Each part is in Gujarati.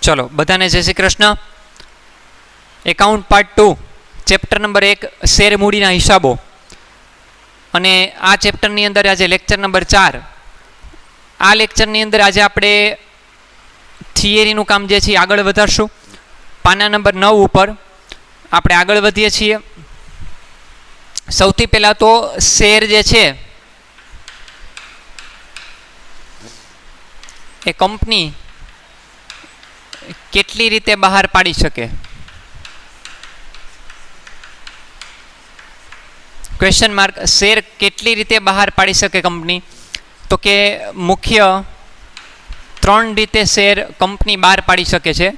चलो बधाने जय Shri Krishna. Account part 2 chapter number 1 शेर मूडीना हिसाबो अने आ चेप्टरनी अंदर आज लेक्चर नंबर 4। आ लेक्चरनी अंदर आज आपणे थियरीनुं काम जे छे आगळ वधारशुं। पाना नंबर 9 उपर आपणे आगळ वधीए छीए। सौथी पहेला तो शेर जे छे ए कंपनी केटली रीते बहार पाड़ी शके। Question mark. शेर केटली रीते बहार पाड़ी शके कंपनी, तो के मुख्य 3 रीते शेर कंपनी बहार पाड़ी शके छे।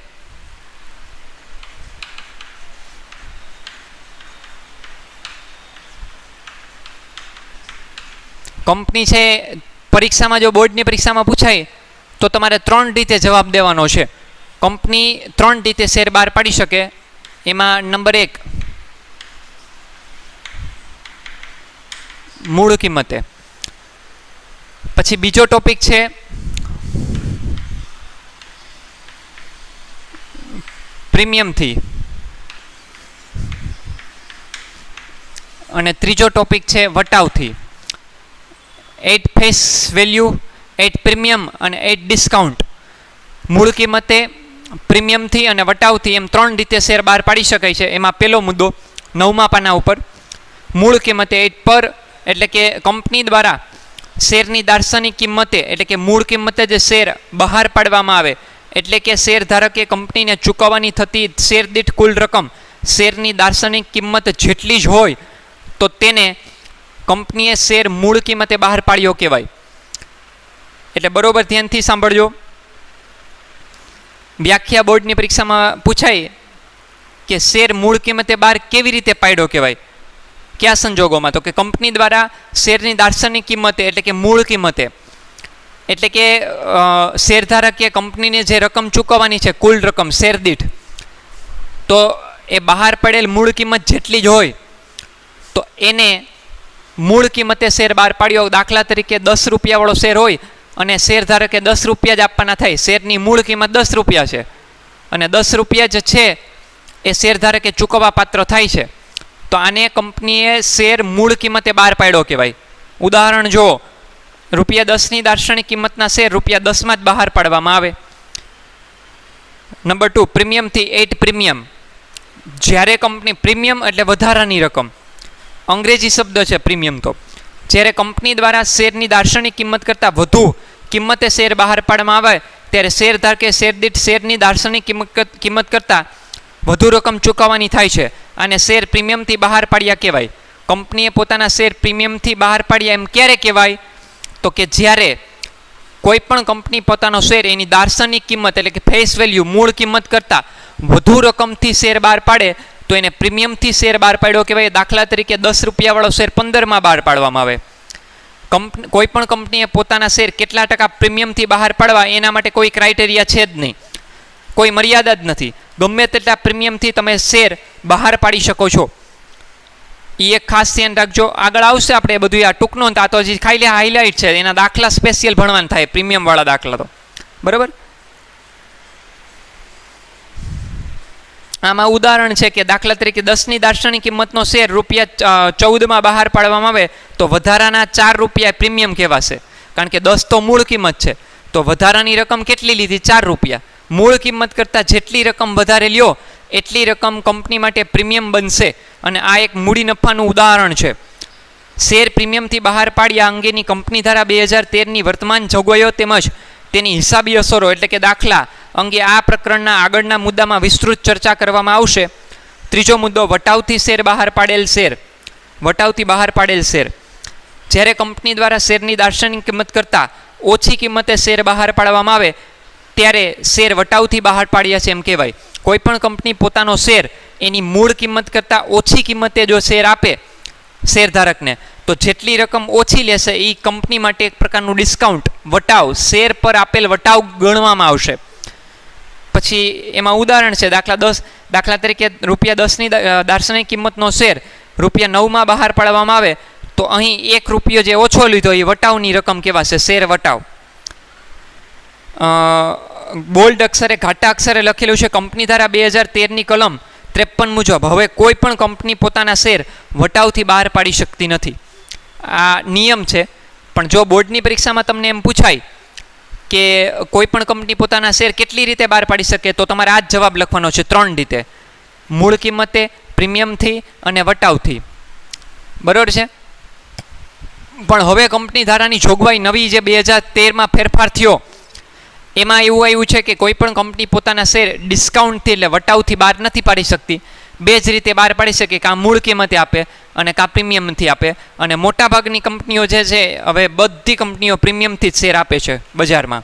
कंपनी छे परीक्षा में जो बोर्ड की परीक्षा में पूछाय तो तमारे 3 रीते जवाब देवानो छे। कंपनी 3 रीते शेर बहार पाड़ी शके। एमां नंबर 1 मूळ किंमते। पछी बीजो टॉपिक छे प्रीमियम थी अने त्रीजो टॉपिक छे वटाव थी। 8 फेस वेल्यू, 8 प्रीमियम अने 8 डिस्काउंट। मूळ किंमते, प्रीमियम थी अने वटाव थी एम 3 रीते शेर बहार पाड़ी शकाय छे। एमां पहेलो मुद्दो 9मा पाना उपर मूळ किंमते 8 पर एटले के कंपनी द्वारा शेरनी दार्शनिक किंमते एटले के मूळ किंमते जे शेर बहार पाडवामां आवे एटले के शेर धारके कंपनीने चूकववानी थती शेर दीठ कुल रकम शेरनी दार्शनिक किंमत जेटली ज होय तो तेने कंपनीए शेर मूळ किंमते बहार पाड्यो कहेवाय। एटले बरोबर ध्यानथी सांभळजो। व्याख्या बोर्डनी परीक्षा में पूछाय कि शेर मूळ किंमते बहार केवी रीते पाड्यो कहेवाय, क्या संजोगों में, तो कि कंपनी द्वारा शेरनी दार्शनिक किंमते एटले के मूळ किंमते एटले के शेरधारके कंपनी जे रकम चूकववानी छे कुल रकम शेर दीठ तो ए बहार पड़ेल मूळ किंमत जेटली ज होय तो एने मूळ किंमते शेर बहार पाड्यो। दाखला तरीके 10 रुपया वाळो शेर होय अने शेरधारके 10 रुपया ज आपवाना थाय। शेरनी मूळ किंमत 10 रुपया छे अने 10 रुपया ज छे ए शेरधारके चूकववा पात्र थाय छे तो आने कंपनीए शेर मूळ किंमते बहार पाड्यो कहेवाय। उदाहरण जो रुपया 10 नी दार्शनिक किंमतना शेर रुपया 10 में ज बहार पाडवामां आवे। नंबर 2 प्रीमियम थी 8 प्रीमियम। ज्यारे कंपनी प्रीमियम एटले वधारानी रकम, अंग्रेजी शब्द है प्रीमियम। तो જ્યારે કંપની દ્વારા શેરની દાર્શનિક કિંમત કરતાં વધુ કિંમતે શેર બહાર પાડવામાં આવે ત્યારે શેરધારકે શેર દીઠ શેરની દાર્શનિક કિંમત કરતાં વધુ રકમ ચૂકવવાની થાય છે અને શેર પ્રીમિયમથી બહાર પાડ્યા કહેવાય। કંપનીએ પોતાના શેર પ્રીમિયમથી બહાર પાડ્યા એમ ક્યારે કહેવાય, તો કે જ્યારે કોઈ પણ કંપની પોતાનો શેર એની દાર્શનિક કિંમત એટલે કે ફેસ વેલ્યુ મૂળ કિંમત કરતાં વધુ રકમથી શેર બહાર પાડે तो एने प्रीमियम थी शेर बहार पाड्यो कहेवाय। दाखला तरीके 10 रुपया वाळो शेर 15 में बहार पाडवामां आवे। कोईपण कंपनीए पोताना शेर केटला टका प्रीमियम थी बहार पाडवा एना माटे कोई क्राइटेरिया छे ज नहीं, कोई मर्यादा ज नथी। गमे तेटला प्रीमियम थी तमे शेर बहार पाडी शको छो। ई एक खास ध्यान राखजो। आगळ आवशे आपणे बधुं आ टूंकनो आ तो हजी खाली हाइलाइट छे, एना दाखला स्पेशियल भणवाना थाय प्रीमियम वाळा दाखला तो बराबर। आमां उदाहरण है कि दाखला तरीके 10 नी दार्शनिक किंमतनो शेर रुपया 14 में बहार पाडवामां आवे तो वधाराना 4 रुपया प्रीमियम कहेवाशे, कारण के 10 तो मूळ किंमत है तो वधारानी रकम केटली लीधी 4 रुपया। मूळ किंमत करता जेटली रकम वधारे ल्यो एटली रकम कंपनी माटे प्रीमियम बनशे अने आ एक मूडी नफानुं उदाहरण है। शेर प्रीमियम थी बहार पाड्या अंगेनी कंपनी धारा 2013 नी वर्तमान जोगवाईओ तेमज तेनी हिसाबी असरो एटले के दाखला अंगे आ प्रकरणना आगळना मुद्दामां विस्तृत चर्चा करवामां आवशे। त्रीजो मुद्दो वटावथी शेर बहार पाडेल शेर। वटावथी बहार पाडेल शेर ज्यारे कंपनी द्वारा शेरनी दार्शनिक किंमत करता ओछी किंमते शेर बहार पाडवामां आवे त्यारे शेर वटावथी बहार पाड्या छे एम कहेवाय। कोईपण कंपनी पोतानो शेर एनी मूळ किंमत करता ओछी किंमते जो शेर आपे शेरधारकने तो जेटली रकम ओछी लेशे ई कंपनी माटे एक प्रकारनुं डिस्काउंट वटाव शेर पर आपेल वटाव गणवामां आवशे। पछी एमां उदाहरण है दाखला तरीके रुपया 10 नी दार्शनिक किंमतनो शेर रुपया 9 में बहार पाडवामां आवे तो अहीं 1 रुपयो जे ओछो लीधो ए वटावनी रकम कहेवाशे शेर वटाव। બોલ્ડ અક્ષરે ઘાટા અક્ષરે લખેલું છે કંપની ધારા 2013ની કલમ 53 મુજબ હવે કોઈ પણ કંપની પોતાના શેર વટાવથી બહાર પાડી શકતી નથી. આ નિયમ છે. પણ જો બોર્ડની પરીક્ષામાં તમને એમ પૂછાય કે કોઈ પણ કંપની પોતાના શેર કેટલી રીતે બહાર પાડી શકે, તો તમારે આ જ જવાબ લખવાનો છે 3 રીતે: મૂળ કિંમતે, પ્રીમિયમથી અને વટાવથી. બરાબર છે. પણ હવે કંપની ધારાની જોગવાઈ નવી જે 2013માં ફેરફાર થયો એમાં એવું આવ્યું છે કે કોઈ પણ કંપની પોતાના શેર ડિસ્કાઉન્ટથી એટલે વટાવથી બહાર નથી પાડી શકતી. બે જ રીતે બહાર પાડી શકે, કાં મૂળ કિંમતે આપે અને કાં પ્રીમિયમથી આપે. અને મોટાભાગની કંપનીઓ જે છે હવે બધી કંપનીઓ પ્રીમિયમથી જ શેર આપે છે બજારમાં.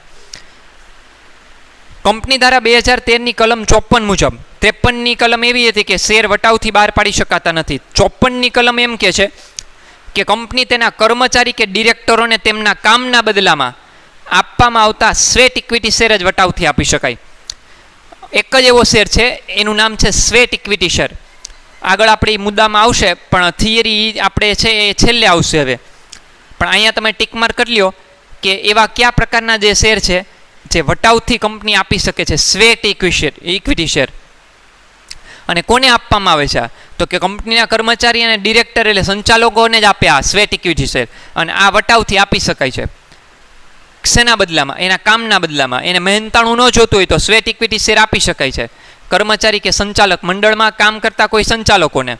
કંપની ધારા 2013ની કલમ 54 મુજબ 53ની કલમ એવી હતી કે શેર વટાવથી બહાર પાડી શકાતા નથી. 54ની કલમ એમ કહે છે કે કંપની તેના કર્મચારી કે ડિરેક્ટરોને તેમના કામના બદલામાં આપવામાં આવતા સ્વેટ ઇક્વિટી શેર જ વટાવથી આપી શકાય. એક જ એવો શેર છે, એનું નામ છે સ્વેટ ઇક્વિટી શેર. આગળ આપણી મુદ્દામાં આવશે, પણ થિયરી આપણે છે એ છેલ્લે આવશે હવે. પણ અહીંયા તમે ટીક માર્ક કરી લ્યો કે એવા કયા પ્રકારના જે શેર છે જે વટાવથી કંપની આપી શકે છે, સ્વેટ ઇક્વિટી શેર. અને કોને આપવામાં આવે છે? તો કે કંપનીના કર્મચારી અને ડિરેક્ટર એટલે સંચાલકોને જ આપે આ સ્વેટ ઇક્વિટી શેર. અને આ વટાવથી આપી શકાય છે. શેના બદલામાં? એના કામના બદલામાં. એને મહેનતાણું ન જોતું હોય તો સ્વેટ ઇક્વિટી શેર આપી શકાય છે કર્મચારી કે સંચાલક મંડળમાં કામ કરતા કોઈ સંચાલકોને.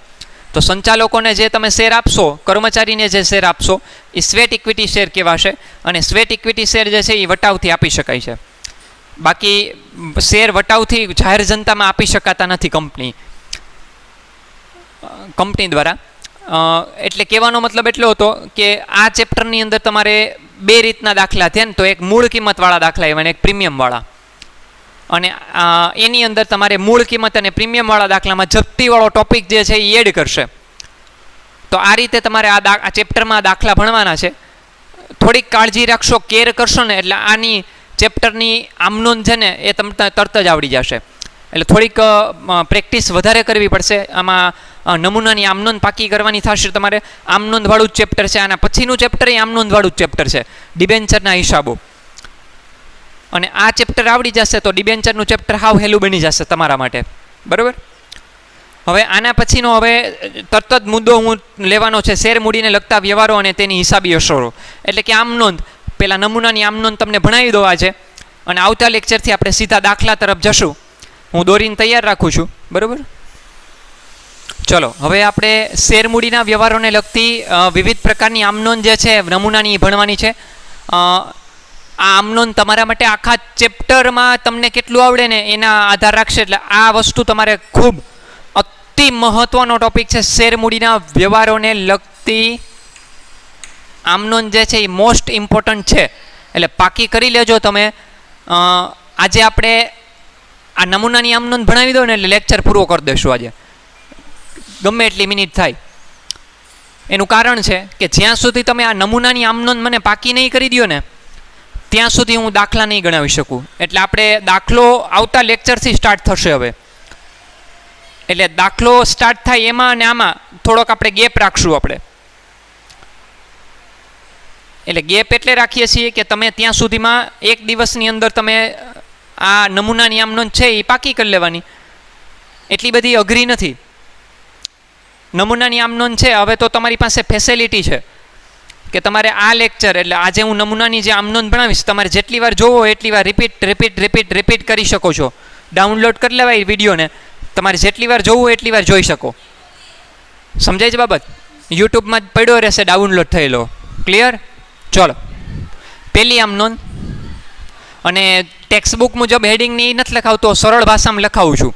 તો સંચાલકોને જે તમે શેર આપશો, કર્મચારીને જે શેર આપશો, એ સ્વેટ ઇક્વિટી શેર કહેવાશે. અને સ્વેટ ઇક્વિટી શેર જે છે એ વટાવથી આપી શકાય છે. બાકી શેર વટાવથી જાહેર જનતામાં આપી શકાતા નથી કંપની દ્વારા. એટલે કહેવાનો મતલબ એટલો હતો કે આ ચેપ્ટરની અંદર તમારે બે રીતના દાખલા થયા ને, તો એક મૂળ કિંમતવાળા દાખલા એવા અને એક પ્રીમિયમવાળા. અને એની અંદર તમારે મૂળ કિંમત અને પ્રીમિયમવાળા દાખલામાં જપ્તીવાળો ટોપિક જે છે એ એડ કરશે. તો આ રીતે તમારે આ ચેપ્ટરમાં દાખલા ભણવાના છે. થોડીક કાળજી રાખશો, કેર કરશો ને, એટલે આની ચેપ્ટરની આમનોંધ છે ને એ તમને તરત જ આવડી જશે. એટલે થોડીક પ્રેક્ટિસ વધારે કરવી પડશે. આમાં નમૂનાની આમનોંધ પાકી કરવાની થશે તમારે. આમનોંધવાળું જ ચેપ્ટર છે. આના પછીનું ચેપ્ટર એ આમનોંધવાળું જ ચેપ્ટર છે, ડિબેન્ચરના હિસાબો. અને આ ચેપ્ટર આવડી જશે તો ડિબેન્ચરનું ચેપ્ટર હાવ હેલું બની જશે તમારા માટે. બરાબર. હવે આના પછીનો હવે તરત જ મુદ્દો હું લેવાનો છે, શેર મૂડીને લગતા વ્યવહારો અને તેની હિસાબી અસરો. એટલે કે આમનોંધ. પહેલાં નમૂનાની આમનોંધ તમને ભણાવી દો આજે, અને આવતા લેક્ચરથી આપણે સીધા દાખલા તરફ જશું. હું દોરીને તૈયાર રાખું છું. બરાબર. ચલો હવે આપણે શેર મૂડીના વ્યવહારોને લગતી વિવિધ પ્રકારની આમનોંધ જે છે નમૂનાની ભણવાની છે. આ આમનોંધ તમારા માટે આખા ચેપ્ટરમાં તમને કેટલું આવડે ને એના આધાર રાખશે. એટલે આ વસ્તુ તમારે ખૂબ અતિ મહત્ત્વનો ટોપિક છે. શેર મૂડીના વ્યવહારોને લગતી આમનોંધ જે છે એ મોસ્ટ ઇમ્પોર્ટન્ટ છે. એટલે પાકી કરી લેજો તમે. આજે આપણે આ નમૂનાની આમનોંધ ભણાવી દો ને એટલે લેક્ચર પૂરો કરી દઈશું આજે, ગમે એટલી મિનિટ થાય. એનું કારણ છે કે જ્યાં સુધી તમે આ નમૂનાની આમનોંધ મને પાકી નહીં કરી દો ને ત્યાં સુધી હું દાખલા નહીં ગણાવી શકું. એટલે આપણે દાખલો આવતા લેક્ચરથી સ્ટાર્ટ થશે હવે. એટલે દાખલો સ્ટાર્ટ થાય એમાં અને આમાં થોડોક આપણે ગેપ રાખશું આપણે. એટલે ગેપ એટલે રાખીએ છીએ કે તમે ત્યાં સુધીમાં એક દિવસની અંદર તમે આ નમૂનાની આમનોંધ છે એ પાકી કરી લેવાની. એટલી બધી અઘરી નથી. નમૂનાની આમનોંધ છે હવે તો તમારી પાસે ફેસિલિટી છે કે તમારે આ લેક્ચર એટલે આજે હું નમૂનાની જે આમનોંધ ભણાવીશ તમારે જેટલી વાર જોવો એટલી વાર રિપીટ કરી શકો છો. ડાઉનલોડ કરી લેવાય વિડીયોને, તમારે જેટલી વાર જોવું એટલી વાર જોઈ શકો. સમજાય છે બાબત? યુટ્યુબમાં જ પડ્યો રહેશે ડાઉનલોડ થયેલો. ક્લિયર? ચલો પહેલી આમનોંધ. અને ટેક્સ્ટબુક મુજબ હેડિંગની નથી લખાવતો, સરળ ભાષામાં લખાવું છું.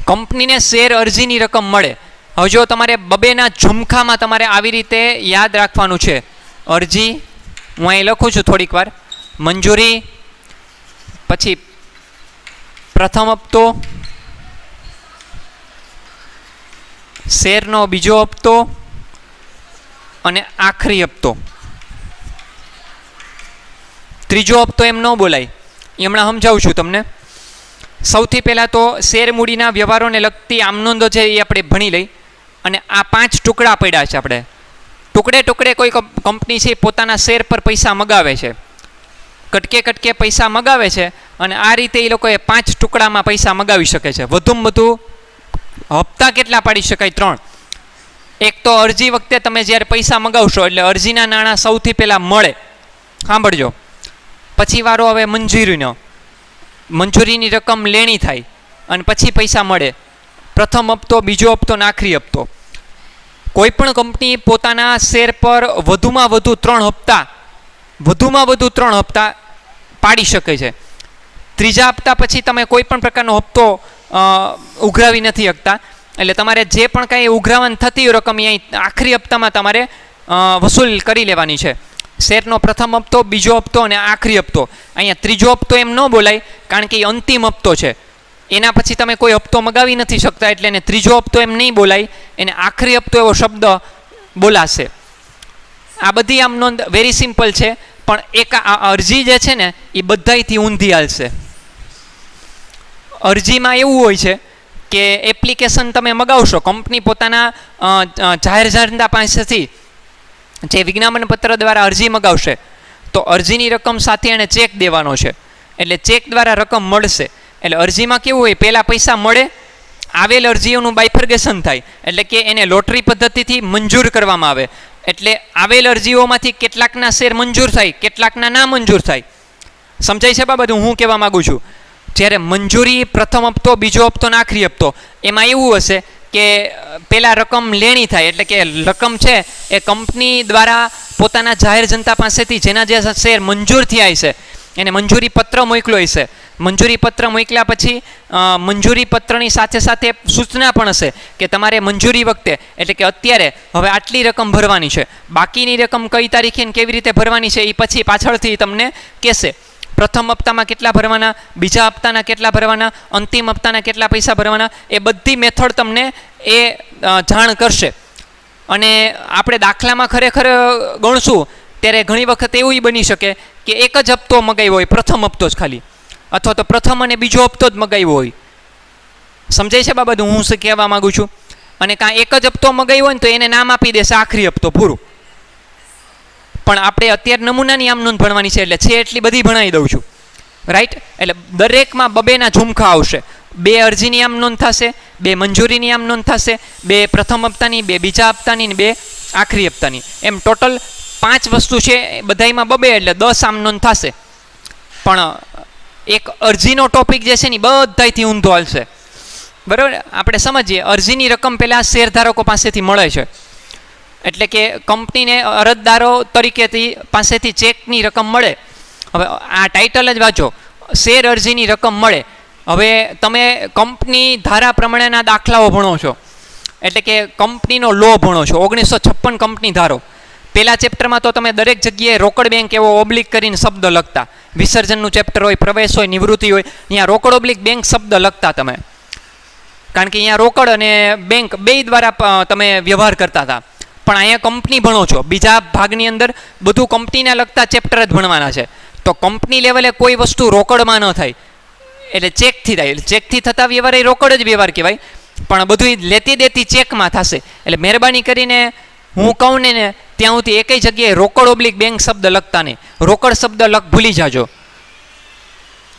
કંપનીને શેર અરજીની રકમ મળે. હવે જો તમારે બબેના ઝુમખામાં તમારે આવી રીતે યાદ રાખવાનું છે. અરજી હું અહીં લખું છું થોડીક વાર. મંજૂરી, પછી પ્રથમ હપ્તો, શેરનો બીજો હપ્તો અને આખરી હપ્તો. ત્રીજો હપ્તો એમ ન બોલાય, એ હમણાં સમજાવું છું તમને. સૌથી પહેલાં તો શેર મૂડીના વ્યવહારોને લગતી આમનોંધો છે એ આપણે ભણી લઈ. અને આ 5 ટુકડા પડ્યા છે. આપણે ટુકડે ટુકડે કોઈ કંપની છે પોતાના શેર પર પૈસા મગાવે છે, કટકે કટકે પૈસા મગાવે છે, અને આ રીતે એ લોકોએ 5 ટુકડામાં પૈસા મગાવી શકે છે. વધુમાં વધુ હપ્તા કેટલા પાડી શકાય? 3. એક તો અરજી વખતે તમે જ્યારે પૈસા મગાવશો એટલે અરજીના નાણાં સૌથી પહેલાં મળે, સાંભળજો. પછી વારો હવે મંજૂરીનો, મંજૂરીની રકમ લેણી થાય અને પછી પૈસા મળે. પ્રથમ હપ્તો, બીજો હપ્તો ને આખરી હપ્તો. કોઈ પણ કંપની પોતાના શેર પર વધુમાં વધુ 3 હપ્તા પાડી શકે છે. ત્રીજા હપ્તા પછી તમે કોઈ પણ પ્રકારનો હપ્તો ઉઘરાવી નથી શકતા. એટલે તમારે જે પણ કાંઈ ઉઘરાવવાની થતી હોય રકમ અહીંયા આખરી હપ્તામાં તમારે વસૂલ કરી લેવાની છે. શેરનો પ્રથમ હપ્તો, બીજો હપ્તો અને આખરી હપ્તો. અહીંયા ત્રીજો હપ્તો એમ ન બોલાય કારણ કે એ અંતિમ હપ્તો છે. એના પછી તમે કોઈ હપ્તો મગાવી નથી શકતા એટલે એને ત્રીજો હપ્તો એમ નહીં બોલાય, એને આખરી હપ્તો એવો શબ્દ બોલાશે. આ બધી આમ નોંધ વેરી સિમ્પલ છે, પણ એક આ અરજી જે છે ને એ બધાયથી ઊંધી હાલશે. અરજીમાં એવું હોય છે કે એપ્લિકેશન તમે મગાવશો, કંપની પોતાના જાહેર જનતા પાસેથી જે વિજ્ઞાપન પત્ર દ્વારા અરજી મગાવશે તો અરજીની રકમ સાથે એણે ચેક દેવાનો છે. એટલે ચેક દ્વારા રકમ મળશે. એટલે અરજીમાં કેવું હોય, પહેલાં પૈસા મળે, આવેલ અરજીઓનું બાયફર્ગેશન થાય, એટલે કે એને લોટરી પદ્ધતિથી મંજૂર કરવામાં આવે. એટલે આવેલ અરજીઓમાંથી કેટલાકના શેર મંજૂર થાય, કેટલાકના ના મંજૂર થાય. સમજાય છે બાબત હું કહેવા માગું છું? જ્યારે મંજૂરી પ્રથમ હપ્તો, બીજો હપ્તો ને આખરી હપ્તો, એમાં એવું હશે કે પહેલાં રકમ લેણી થાય, એટલે કે રકમ છે એ કંપની દ્વારા પોતાના જાહેર જનતા પાસેથી જેના જે શેર મંજૂર થયા હશે એને મંજૂરી પત્ર મોકલ્યો હશે. મંજૂરી પત્ર મોકલ્યા પછી મંજૂરી પત્રની સાથે સાથે સૂચના પણ હશે કે તમારે મંજૂરી વખતે, એટલે કે અત્યારે હવે આટલી રકમ ભરવાની છે, બાકીની રકમ કઈ તારીખે કેવી રીતે ભરવાની છે એ પછી પાછળથી તમને કહેશે. પ્રથમ હપ્તામાં કેટલા ભરવાના, બીજા હપ્તાના કેટલા ભરવાના, અંતિમ હપ્તાના કેટલા પૈસા ભરવાના, એ બધી મેથડ તમને એ જાણ કરશે. અને આપણે દાખલામાં ખરેખર ગણશું ત્યારે ઘણી વખત એવું બની શકે કે એક જ હપ્તો મગાવ્યો હોય, પ્રથમ હપ્તો જ ખાલી, અથવા તો પ્રથમ અને બીજો હપ્તો જ મગાવ્યો હોય. સમજાય છે બાબત હું શું કહેવા માગું છું? અને કાં એક જ હપ્તો મગાવ્યો હોય ને તો એને નામ આપી દેશે આખરી હપ્તો, પૂરું. પણ આપણે અત્યારે નમૂનાની આમ નોંધ ભણવાની છે એટલે છે એટલી બધી ભણાવી દઉં છું, રાઈટ? એટલે દરેકમાં 2 ઝુમખા આવશે. 2 અરજીની આમ નોંધ થશે, 2 મંજૂરીની આમ નોંધ થશે, 2 પ્રથમ હપ્તાની, 2 બીજા હપ્તાની, 2 આખરી હપ્તાની. એમ ટોટલ 5 વસ્તુ છે, બધામાં 2 એટલે 10 આમ નોંધ થશે. પણ એક અરજીનો ટોપિક જે છે ને બધાયથી ઊંધો હાલશે, બરાબર? આપણે સમજીએ, અરજીની રકમ પહેલાં શેરધારકો પાસેથી મળે છે, એટલે કે કંપનીને અરજદારો તરીકેથી પાસેથી ચેકની રકમ મળે. હવે આ ટાઇટલ જ વાંચો, શેર અરજીની રકમ મળે. હવે તમે કંપની ધારા પ્રમાણેના દાખલાઓ ભણો છો, એટલે કે કંપનીનો લો ભણો છો. 1956 કંપની ધારો. પહેલા ચેપ્ટરમાં તો તમે દરેક જગ્યાએ રોકડ બેંક એવો ઓબ્લિક કરીને શબ્દ લખતા. વિસર્જનનું ચેપ્ટર હોય, પ્રવેશ હોય, નિવૃત્તિ હોય, અહીંયા રોકડ ઓબ્લિક બેંક શબ્દ લખતા તમે, કારણ કે અહીંયા રોકડ અને બેંક બે દ્વારા તમે વ્યવહાર કરતા હતા. પણ અહીંયા કંપની ભણો છો, બીજા ભાગની અંદર બધું કંપનીને લગતા ચેપ્ટર જ ભણવાના છે. તો કંપની લેવલે કોઈ વસ્તુ રોકડમાં ન થાય, એટલે ચેકથી થાય. ચેકથી થતા વ્યવહાર એ રોકડ જ વ્યવહાર કહેવાય, પણ બધું લેતી દેતી ચેકમાં થશે. એટલે મહેરબાની કરીને હું કહું ને ત્યાં સુધી એકેય જગ્યાએ રોકડ ઓબ્લિક બેંક શબ્દ લખતા નહીં. રોકડ શબ્દ ભૂલી જાજો.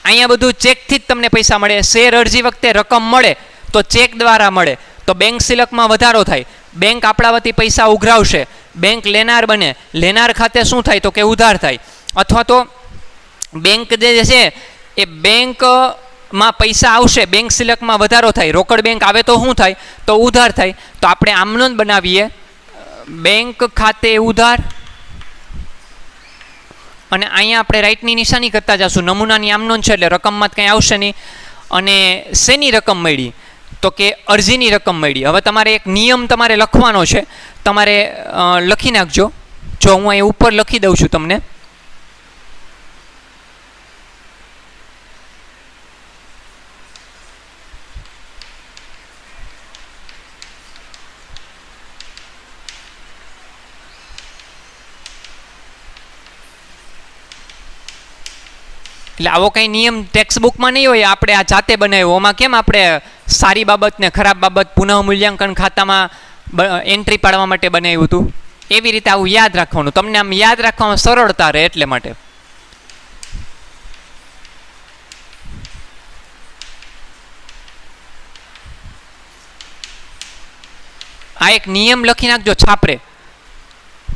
અહીંયા બધું ચેકથી જ તમને પૈસા મળે. શેર અરજી વખતે રકમ મળે તો ચેક દ્વારા મળે, તો બેંક સિલકમાં વધારો થાય. બેંક આપણા વતી પૈસા ઉઘરાવશે, બેંક લેનાર બને. લેનાર ખાતે શું થાય તો કે ઉધાર થાય, અથવા તો બેંક જે છે એ બેંકમાં પૈસા આવશે, બેંક સિલકમાં વધારો થાય. રોકડ બેંક આવે તો શું થાય તો ઉધાર થાય. તો આપણે આમનો જ બનાવીએ, બેંક ખાતે ઉધાર, અને અહીંયા આપણે રાઈટની નિશાની કરતા જશું. નમૂનાની આમનો છે એટલે રકમમાં કંઈ આવશે નહીં. અને શેની રકમ મળી તો કે અરજીની રકમ મળી. હવે તમારે એક નિયમ તમારે લખવાનો છે, તમારે લખી નાખજો. જો હું અહીં ઉપર લખી દઉં છું તમને. એટલે આવો કંઈ નિયમ ટેક્સ્ટ બુકમાં નહીં હોય, આપણે આ જાતે બનાવ્યો. આમાં કેમ આપણે સારી બાબત ને ખરાબ બાબત પુનઃ મૂલ્યાંકન ખાતામાં એન્ટ્રી પાડવા માટે બનાવ્યું હતું. એવી રીતે આવું યાદ રાખવાનું, તમને આમ યાદ રાખવામાં સરળતા રહે એટલે માટે. આ એક નિયમ લખી નાખજો છાપરે.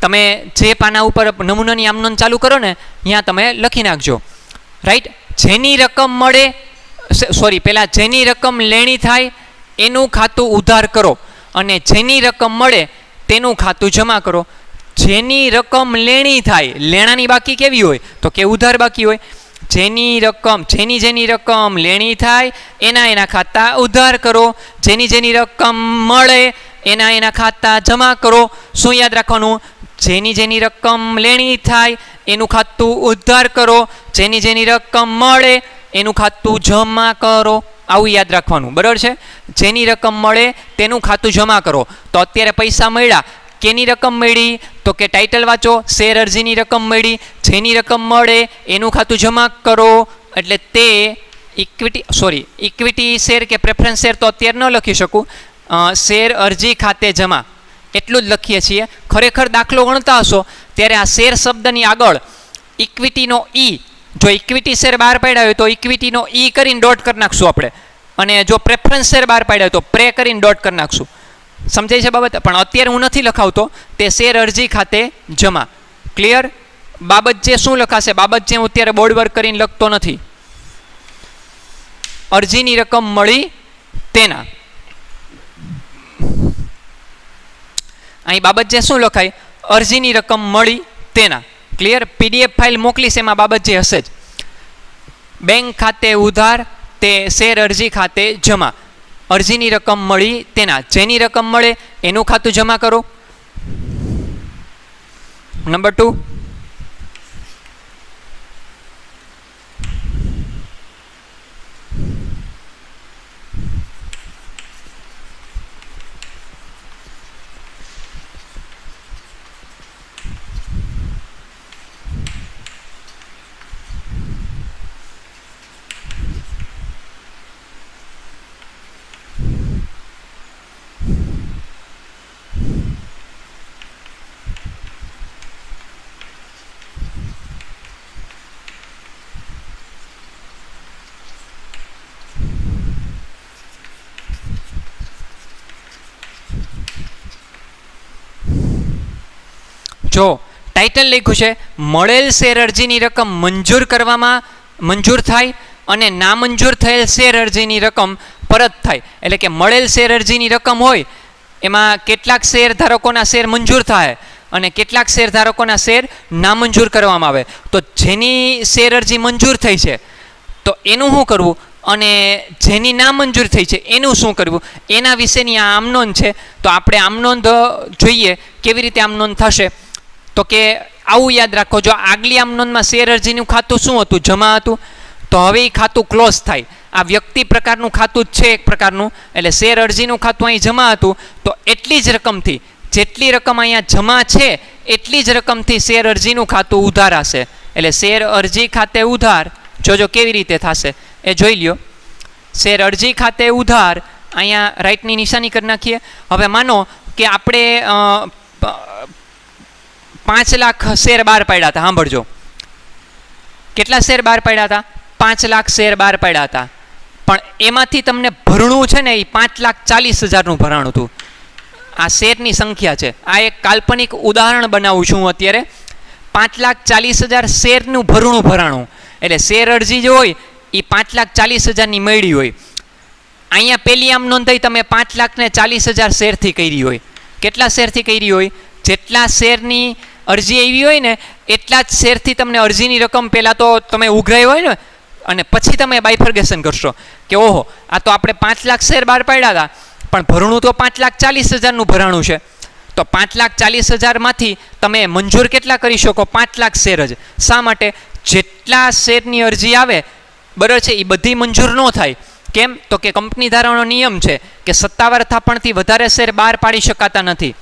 તમે જે પાના ઉપર નમૂનાની આમ નોંધ ચાલુ કરો ને ત્યાં તમે લખી નાખજો. રાઈટ. જેની રકમ મળે, સોરી, પહેલાં જેની રકમ લેણી થાય એનું ખાતું ઉધાર કરો અને જેની રકમ મળે તેનું ખાતું જમા કરો. જેની રકમ લેણી થાય, લેણાની બાકી કેવી હોય તો કે ઉધાર બાકી હોય. જેની રકમ લેણી થાય એના ખાતા ઉધાર કરો. જેની રકમ મળે એના ખાતા જમા કરો. શું યાદ રાખવાનું? જેની રકમ લેણી થાય એનું ખાતું ઉધાર કરો, જેની રકમ મળે એનું ખાતું જમા કરો. આવું યાદ રાખવાનું, બરાબર છે? જેની રકમ મળે તેનું ખાતું જમા કરો. તો અત્યારે પૈસા મળ્યા, કેની રકમ મળી તો કે ટાઇટલ વાંચો, શેર અરજીની રકમ મળી. જેની રકમ મળે એનું ખાતું જમા કરો એટલે તે ઇક્વિટી શેર કે પ્રેફરન્સ શેર તો અત્યારે ન લખી શકું, શેર અરજી ખાતે જમા એટલું જ લખીએ છીએ. ખરેખર દાખલો ગણતા હશો ત્યારે આ શેર શબ્દની આગળ ઇક્વિટીનો ઈ, જો ઇક્વિટી શેર બહાર પાડ્યા હોય તો ઇક્વિટીનો ઈ કરીને ડોટ કરી નાખશું આપણે, અને જો પ્રેફરન્સ શેર બહાર પાડ્યા હોય તો પ્રે કરીને ડોટ કરી નાખશું. સમજાય છે બાબત? પણ અત્યારે હું નથી લખાવતો, તે શેર અરજી ખાતે જમા. ક્લિયર? બાબત જે શું લખાશે? બાબત જે હું અત્યારે બોર્ડ વર્ક કરીને લખતો નથી. અરજીની રકમ મળી તેના, અહીં બાબત જે શું લખાય? અરજીની રકમ મળી તેના. ક્લિયર? PDF ફાઇલ મોકલીશ એમાં બાબત જે હશે જ. બેંક ખાતે ઉધાર, તે શેર અરજી ખાતે જમા. અરજીની રકમ મળી તેના, જેની રકમ મળે એનું ખાતું જમા કરો. નંબર 2, જો ટાઇટલ લખ્યું છે મળેલ શેર અરજીની રકમ મંજૂર થાય અને નામંજૂર થયેલ શેર અરજીની રકમ પરત થાય. એટલે કે મળેલ શેર અરજીની રકમ હોય એમાં કેટલાક શેર ધારકોના શેર મંજૂર થાય અને કેટલાક શેર ધારકોના શેર નામંજૂર કરવામાં આવે. તો જેની શેર અરજી મંજૂર થઈ છે તો એનું શું કરવું, અને જેની નામંજૂર થઈ છે એનું શું કરવું, એના વિશેની આ આમનોંધ છે. તો આપણે આમનોંધ જોઈએ કેવી રીતે આમનોંધ થશે. તો કે આવું યાદ રાખો, જો આગલી આમનોંધમાં શેર અરજીનું ખાતું શું હતું? જમા હતું. તો હવે એ ખાતું ક્લોઝ થાય. આ વ્યક્તિ પ્રકારનું ખાતું જ છે એક પ્રકારનું, એટલે શેર અરજીનું ખાતું અહીં જમા હતું. તો એટલી જ રકમથી, જેટલી રકમ અહીંયા જમા છે એટલી જ રકમથી શેર અરજીનું ખાતું ઉધાર હશે. એટલે શેર અરજી ખાતે ઉધાર, જોજો કેવી રીતે થશે એ જોઈ લ્યો. શેર અરજી ખાતે ઉધાર, અહીંયા રાઈટની નિશાની કરી નાખીએ. હવે માનો કે આપણે 5 લાખ શેર બહાર પાડ્યા હતા. સાંભળજો, કેટલા શેર બહાર પાડ્યા હતા? 5 લાખ શેર બહાર પાડ્યા હતા. પણ એમાંથી તમને ભરણું છે ને એ 5,40,000નું ભરાણું હતું. આ શેરની સંખ્યા છે. આ એક કાલ્પનિક ઉદાહરણ બનાવું છું હું અત્યારે. 5,40,000 શેરનું ભરાણું. એટલે શેર અરજી જે હોય એ 5,40,000ની મળી હોય. અહીંયા પેલી આમ નોંધ થઈ તમે 5,40,000 શેરથી કરી હોય. કેટલા શેરથી કરી હોય? જેટલા શેરની અરજી આવી હોય ને એટલા જ શેરથી તમને અરજીની રકમ પહેલાં તો તમે ઉઘરાઈ હોય ને, અને પછી તમે બાયફર્ગેશન કરશો કે ઓહો આ તો આપણે 5 લાખ શેર બહાર પાડ્યા હતા પણ ભરણું તો 5,40,000નું ભરાણું છે. તો 5,40,000માંથી તમે મંજૂર કેટલા કરી શકો? 5 લાખ શેર જ. શા માટે? જેટલા શેરની અરજી આવે બરાબર છે એ બધી મંજૂર ન થાય. કેમ? તો કે કંપની ધારાનો નિયમ છે કે સત્તાવાર થાપણથી વધારે શેર બહાર પાડી શકાતા નથી,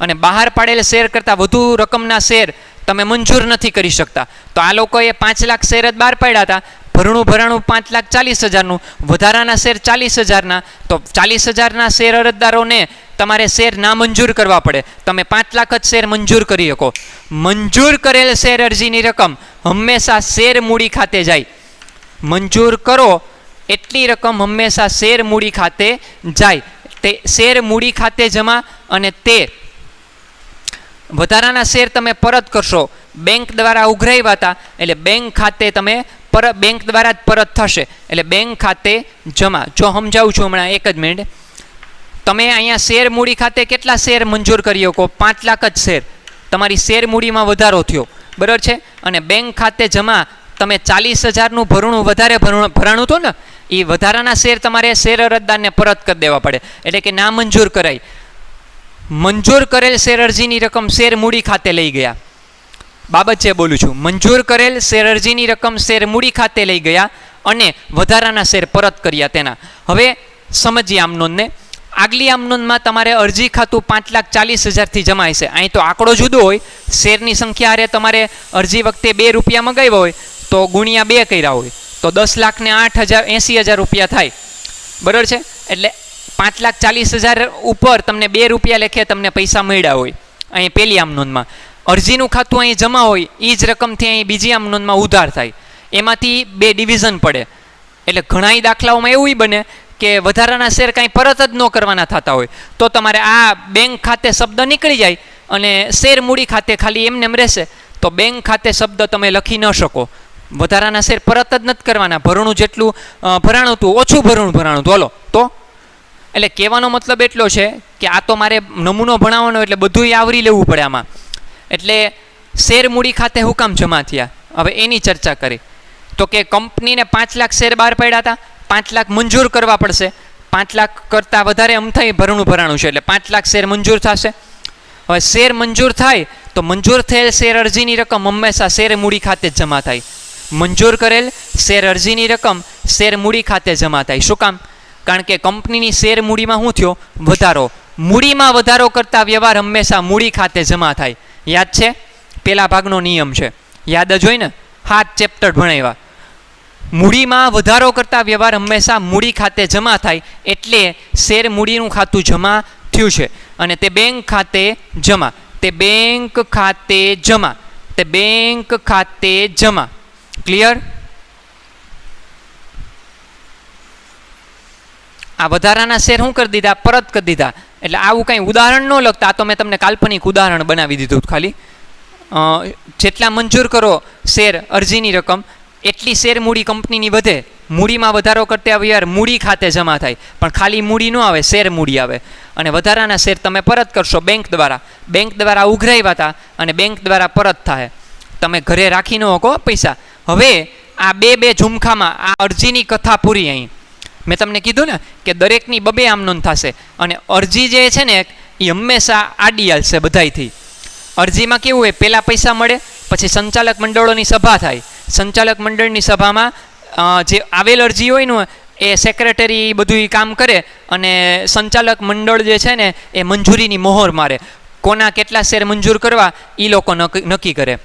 અને બહાર પાડેલ શેર કરતાં વધુ રકમના શેર તમે મંજૂર નથી કરી શકતા. તો આ લોકોએ 5 લાખ શેર જ બહાર પાડ્યા હતા. ભરણું ભરાણું 5,40,000નું, વધારાના શેર 40,000ના, તો 40,000ના શેર અરજદારોને તમારે શેર નામંજૂર કરવા પડે. તમે 5 લાખ જ શેર મંજૂર કરી શકો. મંજૂર કરેલ શેર અરજીની રકમ હંમેશા શેર મૂડી ખાતે જાય. મંજૂર કરો એટલી રકમ હંમેશા શેર મૂડી ખાતે જાય. તે શેર મૂડી ખાતે જમા, અને તે વધારાના શેર તમે પરત કરશો. બેંક દ્વારા ઉઘરાવ્યા હતા એટલે બેંક ખાતે તમે બેંક દ્વારા જ પરત થશે, એટલે બેંક ખાતે જમા. જો સમજાવું છું હમણાં, એક જ મિનિટ. તમે અહીંયા શેર મૂડી ખાતે કેટલા શેર મંજૂર કરી શકો? 5 લાખ જ શેર. તમારી શેર મૂડીમાં વધારો થયો, બરાબર છે. અને બેંક ખાતે જમા તમે 40,000નું ભરણું વધારે ભરાણું હતું ને, એ વધારાના શેર તમારે શેર અરજદારને પરત કરી દેવા પડે, એટલે કે ના મંજૂર કરાય. મંજૂર કરેલ શેર અરજીની રકમ શેર મૂડી ખાતે લઈ ગયા. બાબત છે બોલું છું. મંજૂર કરેલ શેર અરજીની રકમ શેર મૂડી ખાતે લઈ ગયા અને વધારાના શેર પરત કર્યા તેના. હવે સમજીએ આમ નોંધને. આગલી આમ નોંધમાં તમારે અરજી ખાતું 5,40,000થી જમા હશે. અહીં તો આંકડો જુદો હોય, શેરની સંખ્યા હારે તમારે અરજી વખતે 2 રૂપિયા મગાવ્યા હોય તો ગુણ્યા 2 કર્યા હોય તો 10,00,000 ને 80,000 રૂપિયા થાય, બરાબર છે. એટલે 5,40,000 ઉપર તમને 2 રૂપિયા લેખે તમને પૈસા મળ્યા હોય અહીં પહેલી આમ નોંધમાં. અરજીનું ખાતું અહીં જમા હોય, એ જ રકમથી અહીં બીજી આમ નોંધમાં ઉધાર થાય. એમાંથી 2 ડિવિઝન પડે. એટલે ઘણા દાખલાઓમાં એવું બને કે વધારાના શેર કાંઈ પરત જ ન કરવાના થતા હોય તો તમારે આ બેંક ખાતે શબ્દ નીકળી જાય અને શેર મૂડી ખાતે ખાલી એમને એમ રહેશે, તો બેંક ખાતે શબ્દ તમે લખી ન શકો. વધારાના શેર પરત જ નથી કરવાના. ભરણું જેટલું ભરાણું હતું, ઓછું ભરાણું હતું, હલો તો. એટલે કહેવાનો મતલબ એટલો છે કે આ તો મારે નમૂનો ભણાવવાનો એટલે બધું આવરી લેવું પડે આમાં. એટલે શેર મૂડી ખાતે હું કામ જમા થયા, હવે એની ચર્ચા કરી. તો કે કંપનીને 5 લાખ શેર બહાર પડ્યા હતા, 5 લાખ મંજૂર કરવા પડશે. 5 લાખ કરતાં વધારે અમથાઈ ભરણું ભરાણું છે એટલે 5 લાખ શેર મંજૂર થશે. હવે શેર મંજૂર થાય તો મંજૂર થયેલ શેર અરજીની રકમ હંમેશા શેર મૂડી ખાતે જ જમા થાય. મંજૂર કરેલ શેર અરજીની રકમ શેર મૂડી ખાતે જમા થાય. શું કામ? કારણ કે કંપનીની શેર મૂડીમાં શું થયો? વધારો. મૂડીમાં વધારો કરતા વ્યવહાર હંમેશા મૂડી ખાતે જમા થાય. યાદ છે? પેલા ભાગનો નિયમ છે, યાદ જ હોય ને, 7 ચેપ્ટર ભણાવ્યા. મૂડીમાં વધારો કરતા વ્યવહાર હંમેશા મૂડી ખાતે જમા થાય, એટલે શેર મૂડીનું ખાતું જમા થયું છે અને તે બેંક ખાતે જમા, તે બેંક ખાતે જમા, તે બેંક ખાતે જમા. ક્લિયર? આ વધારાના શેર શું કરી દીધા? પરત કરી દીધા. એટલે આવું કંઈ ઉદાહરણ ન લખતા, આ તો મેં તમને કાલ્પનિક ઉદાહરણ બનાવી દીધું ખાલી. જેટલા મંજૂર કરો શેર અરજીની રકમ એટલી શેર મૂડી કંપનીની વધે. મૂડીમાં વધારો કરતા વ્યવહાર મૂડી ખાતે જમા થાય, પણ ખાલી મૂડી ન આવે, શેર મૂડી આવે. અને વધારાના શેર તમે પરત કરશો બેંક દ્વારા. બેંક દ્વારા ઉઘરાવ્યા હતા અને બેંક દ્વારા પરત થાય. તમે ઘરે રાખી ન શકો પૈસા. હવે આ બે ઝુમખામાં આ અરજીની કથા પૂરી. અહીં મેં તમને કીધું ને કે દરેકની 2 આમ નોંધ થશે અને અરજી જે છે ને એ હંમેશા આડી હાલશે બધાયથી. અરજીમાં કેવું હોય? પહેલાં પૈસા મળે, પછી સંચાલક મંડળોની સભા થાય. સંચાલક મંડળની સભામાં જે આવેલ અરજી હોય ને એ સેક્રેટરી બધું કામ કરે અને સંચાલક મંડળ જે છે ને એ મંજૂરીની મોહર મારે. કોના કેટલા શેર મંજૂર કરવા એ લોકો નક્કી કરે,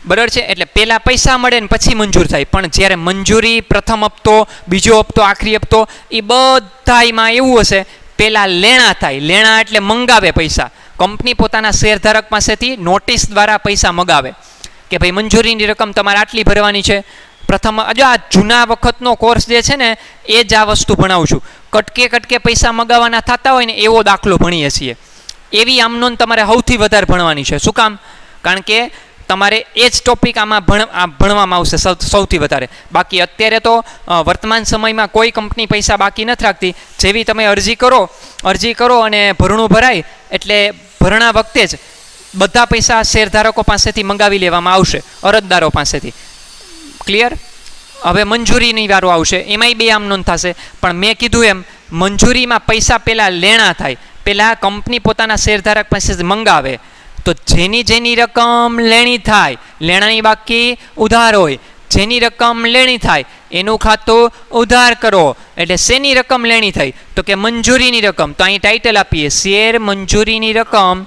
બરાબર છે. એટલે પહેલાં પૈસા મળે ને પછી મંજૂર થાય. પણ જ્યારે મંજૂરી, પ્રથમ હપ્તો, બીજો હપ્તો, આખરી હપ્તો, એ બધામાં એવું હશે પહેલાં લેણા થાય. લેણા એટલે મંગાવે પૈસા. કંપની પોતાના શેરધારક પાસેથી નોટિસ દ્વારા પૈસા મગાવે કે ભાઈ મંજૂરીની રકમ તમારે આટલી ભરવાની છે. પ્રથમ જો આ જૂના વખતનો કોર્સ જે છે ને એ જ આ વસ્તુ ભણાવું છું. કટકે પૈસા મગાવવાના થતા હોય ને એવો દાખલો ભણીએ છીએ. એવી આમ નોંધ તમારે સૌથી વધારે ભણવાની છે. શું કામ? કારણ કે તમારે એ જ ટોપિક આમાં ભણવામાં આવશે સૌથી વધારે. બાકી અત્યારે તો વર્તમાન સમયમાં કોઈ કંપની પૈસા બાકી નથી રાખતી. જેવી તમે અરજી કરો અને ભરણું ભરાય એટલે ભરણા વખતે જ બધા પૈસા શેરધારકો પાસેથી મંગાવી લેવામાં આવશે, અરજદારો પાસેથી. ક્લિયર? હવે મંજૂરીની વારો આવશે, એમાંય 2 આમ નોંધ થશે. પણ મેં કીધું એમ મંજૂરીમાં પૈસા પહેલાં લેણા થાય. પહેલાં કંપની પોતાના શેરધારક પાસેથી મંગાવે, તો જેની રકમ લેણી થાય, લેણાની બાકી ઉધાર હોય, જેની રકમ લેણી થાય એનું ખાતું ઉધાર કરો. એટલે શેની રકમ લેણી થઈ? તો કે મંજૂરીની રકમ. તો અહીં ટાઇટલ આપીએ શેર મંજૂરીની રકમ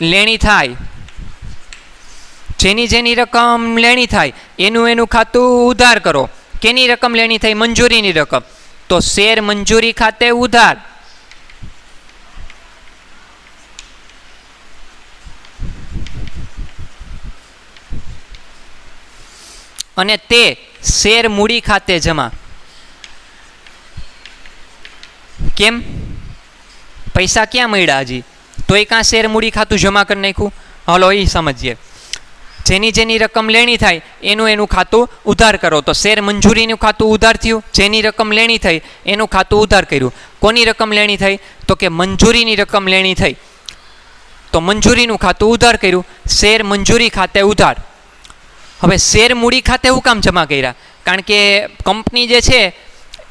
લેણી થાય. જેની જેની રકમ લેણી થાય એનું એનું ખાતું ઉધાર કરો. કેની રકમ લેણી થઈ? મંજૂરીની રકમ. તો શેર મંજૂરી ખાતે ઉધાર. અને તે શેર મૂડી ખાતે જમા. કેમ? પૈસા ક્યાં મળ્યા હજી? તો એ કાં શેર મૂડી ખાતું જમા કરી નાખ્યું. હલો એ સમજીએ. જેની જેની રકમ લેણી થાય એનું એનું ખાતું ઉધાર કરો. તો શેર મંજૂરીનું ખાતું ઉધાર થયું. જેની રકમ લેણી થઈ એનું ખાતું ઉધાર કર્યું. કોની રકમ લેણી થઈ? તો કે મંજૂરીની રકમ લેણી થઈ. તો મંજૂરીનું ખાતું ઉધાર કર્યું. શેર મંજૂરી ખાતે ઉધાર. હવે શેર મૂડી ખાતે હું કામ જમા કર્યા? કારણ કે કંપની જે છે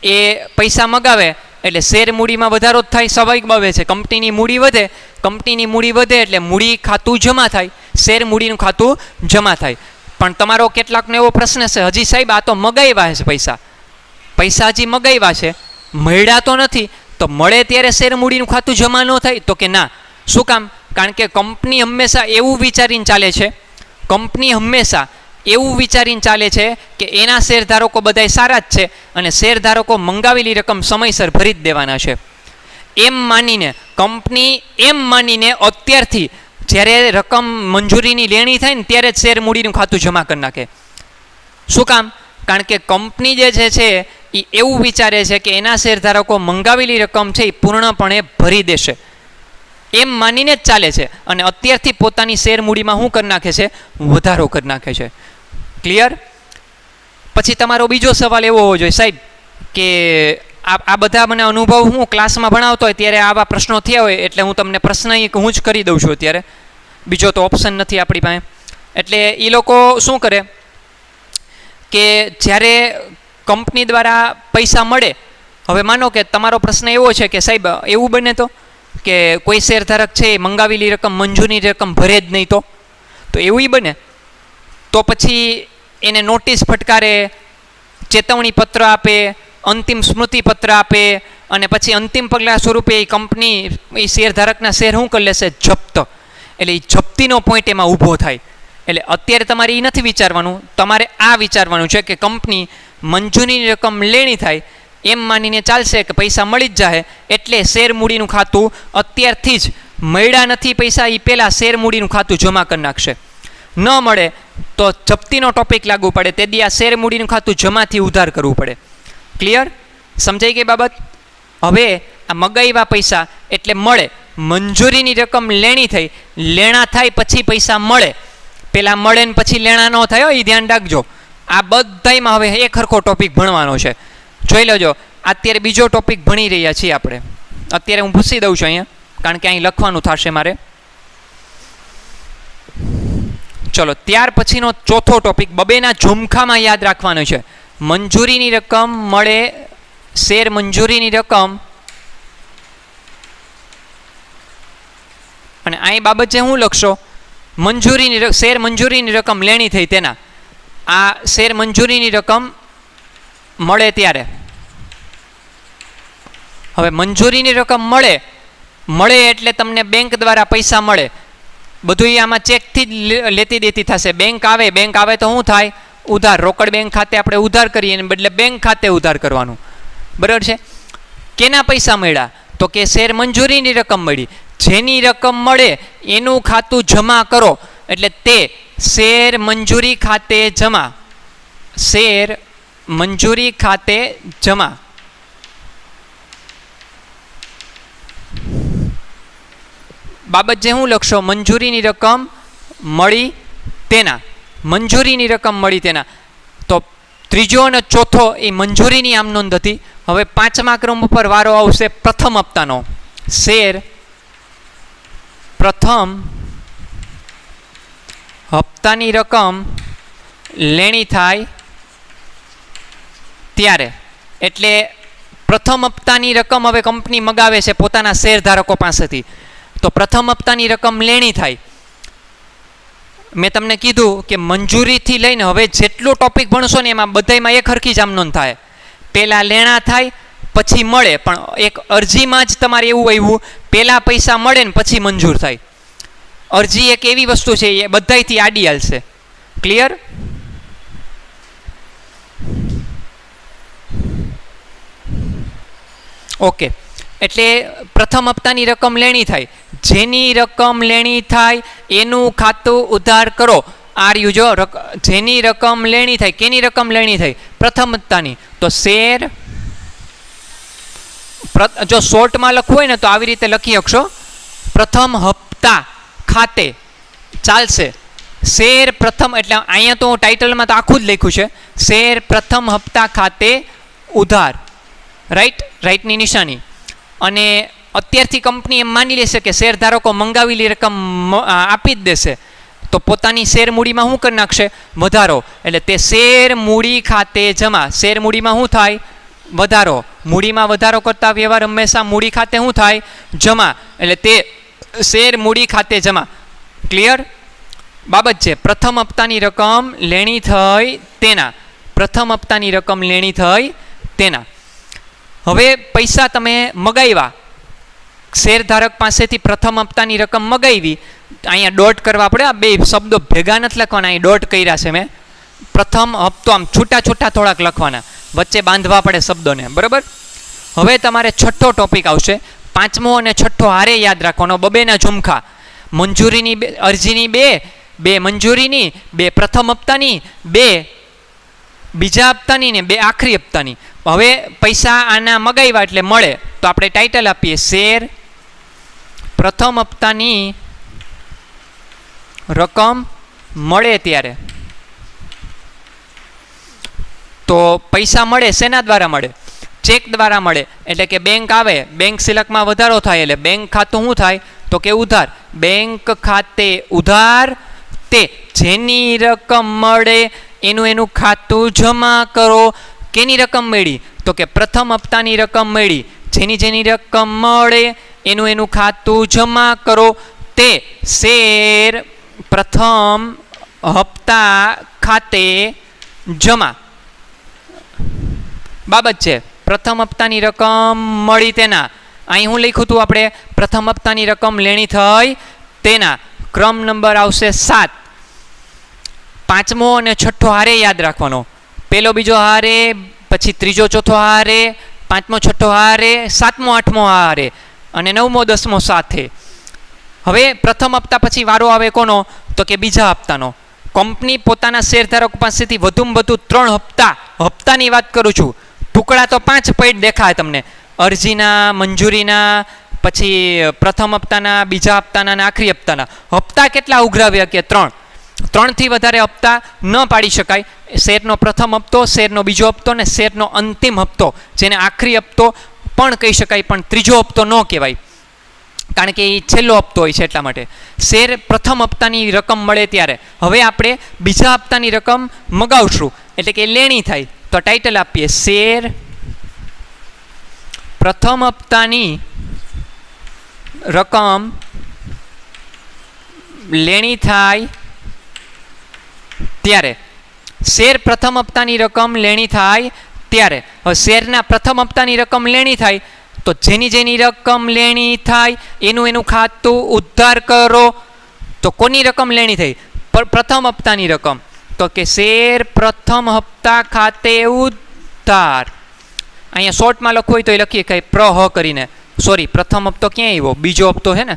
એ પૈસા મગાવે એટલે શેર મૂડીમાં વધારો જ થાય, સ્વાભાવિક બાબત છે. કંપનીની મૂડી વધે એટલે મૂડી ખાતું જમા થાય, શેર મૂડીનું ખાતું જમા થાય. પણ તમારો કેટલાકનો એવો પ્રશ્ન છે, હજી સાહેબ આ તો મગાવ્યા છે પૈસા હજી મગાવ્યા છે, મળ્યા તો નથી, તો મળે ત્યારે શેર મૂડીનું ખાતું જમા ન થાય? તો કે ના. શું કામ? કારણ કે કંપની હંમેશા એવું વિચારીને ચાલે છે કે એના શેરધારકો બધાય સારા જ છે અને શેરધારકો મંગાવેલી રકમ સમયસર ભરી જ દેવાના છે એમ માનીને અત્યારથી જ્યારે રકમ મંજૂરીની લેણી થાય ને ત્યારે જ શેર મૂડીનું ખાતું જમા કરી નાખે. શું કામ? કારણ કે કંપની જે છે એ એવું વિચારે છે કે એના શેરધારકો મંગાવેલી રકમ છે એ પૂર્ણપણે ભરી દેશે એમ માનીને જ ચાલે છે અને અત્યારથી પોતાની શેર મૂડીમાં શું કરી નાખે છે? વધારો કરી નાખે છે. ક્લિયર? પછી તમારો બીજો સવાલ એવો હોવો જોઈએ, સાહેબ કે આ બધા મને અનુભવ હું ક્લાસમાં ભણાવતો હોય ત્યારે આવા પ્રશ્નો થયા હોય એટલે હું તમને પ્રશ્ન હું જ કરી દઉં છું અત્યારે, બીજો તો ઓપ્શન નથી આપણી પાસે. એટલે એ લોકો શું કરે કે જ્યારે કંપની દ્વારા પૈસા મળે, હવે માનો કે તમારો પ્રશ્ન એવો છે કે સાહેબ એવું બને તો કે કોઈ શેરધારક છે એ મંગાવેલી રકમ મંજૂરીની રકમ ભરે જ નહીં, તો એવું બને તો પછી એને નોટિસ ફટકારે, ચેતવણી પત્ર આપે, અંતિમ સ્મૃતિ પત્ર આપે અને પછી અંતિમ પગલાં સ્વરૂપે એ કંપની એ શેરધારકના શેર શું કરી લેશે? જપ્ત. એટલે એ જપ્તીનો પોઈન્ટ એમાં ઊભો થાય. એટલે અત્યારે તમારે એ નથી વિચારવાનું, તમારે આ વિચારવાનું છે કે કંપની મંજૂરીની રકમ લેણી થાય એમ માનીને ચાલશે કે પૈસા મળી જ જાય એટલે શેર મૂડીનું ખાતું અત્યારથી જ મળ્યા નથી પૈસા એ પહેલાં શેર મૂડીનું ખાતું જમા કરી નાખશે. ન મળે તો જપ્તીનો ટોપિક લાગુ પડે, તે દી આ શેર મૂડીનું ખાતું જમાથી ઉધાર કરવું પડે. ક્લિયર? સમજાઈ ગઈ બાબત? હવે આ મગાવ્યા પૈસા એટલે મળે, મંજૂરીની રકમ લેણી થઈ, લેણા થાય પછી પૈસા મળે, પહેલાં મળે ને પછી લેણા ન થાય, એ ધ્યાન રાખજો. આ બધામાં હવે એક સરખો ટોપિક ભણવાનો છે. જોઈ લેજો, અત્યારે બીજો ટોપિક ભણી રહ્યા છીએ આપણે. અત્યારે હું ભૂસી દઉં છું અહીંયા કારણ કે અહીં લખવાનું થશે મારે. ચલો, ત્યાર પછીનો ચોથો ટોપિક બબેના ઝુમખામાં યાદ રાખવાનો છે. મંજૂરીની રકમ મળે, શેર મંજૂરીની રકમ, અને અહીં બાબત છે હું લખશો શેર મંજૂરીની રકમ લેણી થઈ તેના, આ શેર મંજૂરીની રકમ મળે ત્યારે. હવે મંજૂરીની રકમ મળે એટલે તમને બેંક દ્વારા પૈસા મળે, બધું આમાં ચેકથી જ લેતી દેતી થશે. બેંક આવે તો શું થાય? ઉધાર. રોકડ બેંક ખાતે આપણે ઉધાર કરીએ એને બદલે બેંક ખાતે ઉધાર કરવાનું. બરાબર છે? કેના પૈસા મળ્યા? તો કે શેર મંજૂરીની રકમ મળી. જેની રકમ મળે એનું ખાતું જમા કરો એટલે તે શેર મંજૂરી ખાતે જમા. શેર મંજૂરી ખાતે જમા. બાબત જે હું લખશો મંજૂરીની રકમ મળી તેના, મંજૂરીની રકમ મળી તેના. તો ત્રીજો અને ચોથો એ મંજૂરીની આમ નોંધ હતી. હવે પાંચમા ક્રમ ઉપર વારો આવશે પ્રથમ હપ્તાનો. શેર પ્રથમ હપ્તાની રકમ લેણી થાય ત્યારે. એટલે પ્રથમ હપ્તાની રકમ હવે કંપની મગાવે છે પોતાના શેરધારકો પાસેથી, તો પ્રથમ હપ્તાની રકમ લેણી થાય. મેં તમને કીધું કે મંજૂરીથી લઈને હવે જેટલું ટોપિક ભણશો ને એમાં બધામાં એક હરખી જ આમ નોંધ થાય. પહેલાં લેણા થાય પછી મળે, પણ એક અરજીમાં જ તમારે એવું આવ્યું પહેલાં પૈસા મળે ને પછી મંજૂર થાય. અરજી એક એવી વસ્તુ છે એ બધાયથી આડી હાલશે. ક્લિયર? ઓકે, એટલે પ્રથમ હપ્તાની રકમ લેણી થાય, જેની રકમ લેણી થાય એનું ખાતું ઉધાર કરો. આર યુ જો જેની રકમ લેણી થાય, કેની રકમ લેણી થાય? પ્રથમ હપ્તાની. તો શેર, જો શોર્ટમાં લખવું હોય ને તો આવી રીતે લખી શકશો, પ્રથમ હપ્તા ખાતે ચાલશે. શેર પ્રથમ, એટલે અહીંયા તો ટાઇટલમાં તો આખું જ લખ્યું છે, શેર પ્રથમ હપ્તા ખાતે ઉધાર. રાઈટની નિશાની. અને અત્યારથી કંપની એમ માની લેશે કે શેર ધારકો મંગાવેલી રકમ આપી જ દેશે, તો પોતાની શેર મૂડીમાં શું કરી નાખશે? વધારો. એટલે તે શેર મૂડી ખાતે જમા. શેર મૂડીમાં શું થાય? વધારો. મૂડીમાં વધારો કરતા વ્યવહાર હંમેશા મૂડી ખાતે શું થાય? જમા. એટલે તે શેર મૂડી ખાતે જમા. ક્લિયર બાબત છે. પ્રથમ હપ્તાની રકમ લેણી થઈ તેના, પ્રથમ હપ્તાની રકમ લેણી થઈ તેના. હવે પૈસા તમે મગાવ્યા, શેરધારક પાસેથી પ્રથમ હપ્તાની રકમ મગાવી, અહીંયા ડોટ કરવા પડે, આ બે શબ્દો ભેગા નથી લખવાના, અહીં ડોટ કર્યા છે મેં. પ્રથમ હપ્તો આમ છૂટા છૂટા થોડાક લખવાના, વચ્ચે બાંધવા પડે શબ્દોને, બરાબર. હવે તમારે છઠ્ઠો ટોપિક આવશે, પાંચમો અને છઠ્ઠો હારે યાદ રાખવાનો, બબેના ઝુમખા. મંજૂરીની અરજીની બે મંજૂરીની, બે પ્રથમ હપ્તાની, બે બીજા હપ્તાની ને બે આખરી હપ્તાની. હવે પૈસા આના મગાવ્યા એટલે મળે, તો આપણે ટાઇટલ આપીએ શેર પ્રથમ હપ્તાની રકમ મળે ત્યારે. તો પૈસા મળે શેના દ્વારા મળે? ચેક દ્વારા મળે. એટલે કે બેંક આવે, બેંક સિલકમાં વધારો થાય એટલે બેંક ખાતું શું થાય? તો કે ઉધાર. બેંક ખાતે ઉધાર, તે જેની રકમ મળે એનું ખાતું જમા કરો. કેની રકમ મળી? તો કે પ્રથમ હપ્તાની રકમ મળી. જેની રકમ મળે એનું ખાતું જમા કરો. તે શેર પ્રથમ હપ્તા ખાતે જમા. બાબત છે. પ્રથમ હપ્તાની રકમ મળી તેના, અહીં હું લખ્યું હતું આપણે? પ્રથમ હપ્તાની રકમ લેણી થઈ તેના. ક્રમ નંબર આવશે 7. પાંચમો અને છઠ્ઠો હારે યાદ રાખવાનો. પહેલો બીજો હારે, પછી ત્રીજો ચોથો હારે, પાંચમો છઠ્ઠો હારે, સાતમો આઠમો હારે અને નવમો દસમો સાથે. હવે પ્રથમ હપ્તા પછી વારો આવે કોનો? તો કે બીજા હપ્તાનો. કંપની પોતાના શેરધારકો પાસેથી વધુમાં વધુ 3 હપ્તાની વાત કરું છું, ટુકડા તો 5 પૈડ દેખાય તમને, અરજીના, મંજૂરીના, પછી પ્રથમ હપ્તાના, બીજા હપ્તાના અને આખરી હપ્તાના. હપ્તા કેટલા ઉઘરાવ્યા? કે 3. 3થી વધારે હપ્તા ન પાડી શકાય. શેરનો પ્રથમ હપ્તો, શેરનો બીજો હપ્તો ને શેરનો અંતિમ હપ્તો, જેને આખરી હપ્તો પણ કહી શકાય, પણ ત્રીજો હપ્તો ન કહેવાય, કારણ કે એ છેલ્લો હપ્તો હોય છે એટલા માટે. શેર પ્રથમ હપ્તાની રકમ મળે ત્યારે. હવે આપણે બીજા હપ્તાની રકમ મગાવશું, એટલે કે લેણી થાય, તો ટાઇટલ આપીએ શેર પ્રથમ હપ્તાની રકમ લેણી થાય ત્યારે. શેર પ્રથમ હપ્તાની રકમ લેણી થાય ત્યારે. હવે શેરના પ્રથમ હપ્તાની રકમ લેણી થાય, તો જેની રકમ લેણી થાય એનું ખાતું ઉધાર કરો. તો કોની રકમ લેણી થઈ? પ્રથમ હપ્તાની રકમ. તો કે શેર પ્રથમ હપ્તા ખાતે ઉધાર. અહીંયા શોર્ટમાં લખવું હોય તો એ લખીએ કઈ પ્રહ કરીને. સોરી, પ્રથમ હપ્તો ક્યાં આવ્યો? બીજો હપ્તો છે ને.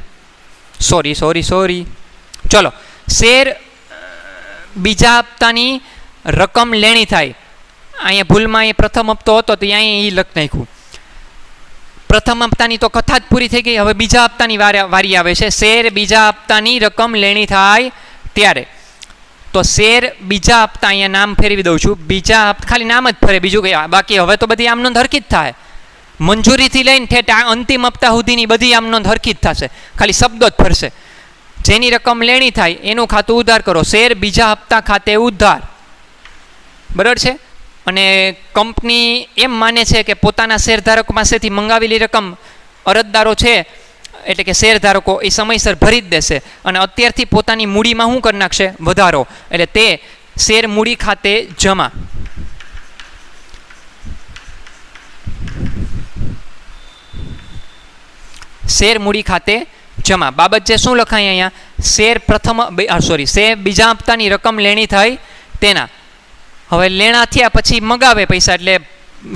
સોરી. ચલો, શેર બીજા હપ્તાની રકમ લેણી થાય. અહીંયા ભૂલમાં એ પ્રથમ હપ્તો હતો તો અહીંયા એ લખ નાખ્યું. પ્રથમ હપ્તાની તો કથા જ પૂરી થઈ ગઈ. હવે બીજા હપ્તાની વારી આવે છે. શેર બીજા હપ્તાની રકમ લેણી થાય ત્યારે. તો શેર બીજા હપ્તા, અહીંયા નામ ફેરવી દઉં છું, બીજા હપ્તા, ખાલી નામ જ ફરે, બીજું કંઈ. બાકી હવે તો બધી આમનો હરખી જ થાય. મંજૂરીથી લઈને ઠેઠ અંતિમ હપ્તા સુધીની બધી આમનો હરખી જ થશે, ખાલી શબ્દો જ ફરશે. જેની રકમ લેણી થાય એનું ખાતું ઉધાર કરો. શેર બીજા હપ્તા ખાતે ઉધાર. બરાબર છે. અને કંપની એમ માને છે કે પોતાના શેરધારકો પાસેથી મંગાવેલી રકમ અરજદારો છે, એટલે કે શેરધારકો, એ સમયસર ભરી જ દેશે અને અત્યારથી પોતાની મૂડીમાં શું કરી નાખશે? વધારો. એટલે તે શેર મૂડી ખાતે જમા. શેર મૂડી ખાતે જમા. બાબત છે શું લખાય અહીંયા? શેર શેર બીજા હપ્તાની રકમ લેણી થઈ તેના. હવે લેણા થયા પછી મગાવે પૈસા, એટલે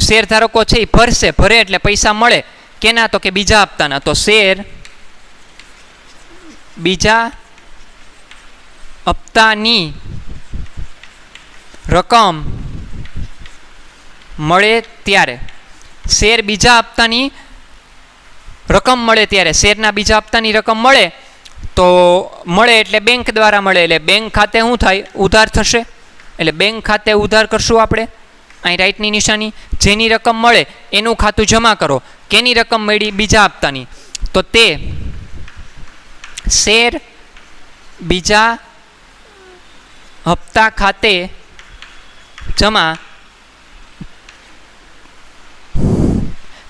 શેર ધારકો છે એ ભરે એટલે પૈસા મળે કેના, તો કે બીજા હપ્તાના. તો શેર બીજા હપ્તાની રકમ મળે ત્યારે, શેર બીજા હપ્તાની રકમ મળે ત્યારે, શેરના બીજા હપ્તાની રકમ મળે તો મળે એટલે બેંક દ્વારા મળે, એટલે બેંક ખાતે શું થાય, ઉધાર થશે. એટલે બેંક ખાતે ઉધાર કરશું આપણે, અહીં રાઈટની નિશાની. જેની રકમ મળે એનું ખાતું જમા કરો. કેની રકમ મળી, બીજા હપ્તાની. તો તે શેર બીજા હપ્તા ખાતે જમા,